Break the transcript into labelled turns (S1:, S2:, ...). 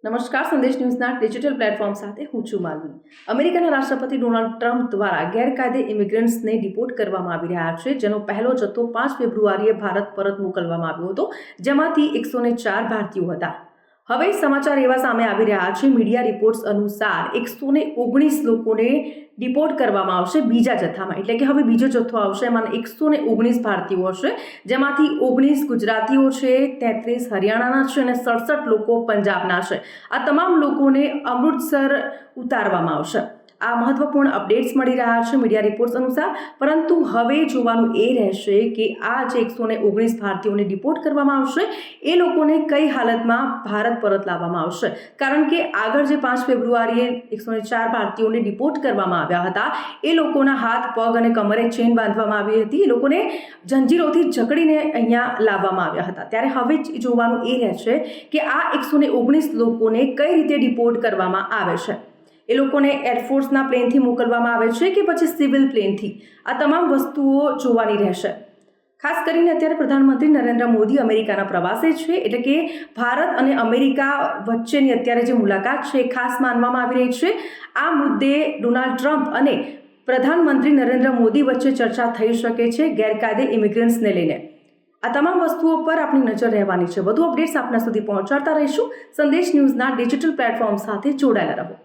S1: નમસ્કાર, સંદેશ ન્યૂઝના digital platform સાથે હું છું માલવી। અમેરિકાના રાષ્ટ્રપતિ ડોનાલ્ડ ટ્રમ્પ દ્વારા ગેરકાયદે ઇમિગ્રન્ટ્સને ડિપોર્ટ કરવામાં આવી રહ્યા છે, જેનો પહેલો જથ્થો 5 ફેબ્રુઆરીએ ભારત પરત મોકલવામાં આવ્યો હતો, જેમાંથી 104 ભારતીયો હતા। હવે સમાચાર એવા સામે આવી રહ્યા છે, મીડિયા રિપોર્ટ્સ અનુસાર 119 લોકોને ડિપોર્ટ કરવામાં આવશે બીજા જથ્થામાં, એટલે કે હવે બીજો જથ્થો આવશે, એમાં 119 ભારતીયો હશે, જેમાંથી 19 ગુજરાતીઓ છે, 33 હરિયાણાના છે અને 67 લોકો પંજાબના છે। આ તમામ લોકોને અમૃતસર ઉતારવામાં આવશે। આ મહત્વપૂર્ણ અપડેટ્સ મળી રહ્યા છે મીડિયા રિપોર્ટ્સ અનુસાર, પરંતુ હવે જોવાનું એ રહેશે કે આ જે 119 ભારતીયોને ડિપોર્ટ કરવામાં આવશે એ લોકોને કઈ હાલતમાં ભારત પરત લાવવામાં આવશે, કારણ કે આગળ જે 5 ફેબ્રુઆરીએ 104 ભારતીયોને ડિપોર્ટ કરવામાં આવ્યા હતા એ લોકોના હાથ, પગ અને કમરે ચેન બાંધવામાં આવી હતી, એ લોકોને જંજીરોથી જકડીને અહીંયા લાવવામાં આવ્યા હતા। ત્યારે હવે જોવાનું એ રહેશે કે આ 119 લોકોને કઈ રીતે ડિપોર્ટ કરવામાં આવે છે। એ લોકોને એરફોર્સના પ્લેનથી મોકલવામાં આવે છે કે પછી સિવિલ પ્લેનથી, આ તમામ વસ્તુઓ જોવાની રહેશે। ખાસ કરીને અત્યારે પ્રધાનમંત્રી નરેન્દ્ર મોદી અમેરિકાના પ્રવાસે છે, એટલે કે ભારત અને અમેરિકા વચ્ચેની અત્યારે જે મુલાકાત છે એ ખાસ માનવામાં આવી રહી છે। આ મુદ્દે ડોનાલ્ડ ટ્રમ્પ અને પ્રધાનમંત્રી નરેન્દ્ર મોદી વચ્ચે ચર્ચા થઈ શકે છે ગેરકાયદે ઇમિગ્રન્ટ્સને લઈને। આ તમામ વસ્તુઓ પર આપણી નજર રહેવાની છે। વધુ અપડેટ્સ આપના સુધી પહોંચાડતા રહીશું। સંદેશ ન્યૂઝના ડિજિટલ પ્લેટફોર્મ સાથે જોડાયેલા રહો।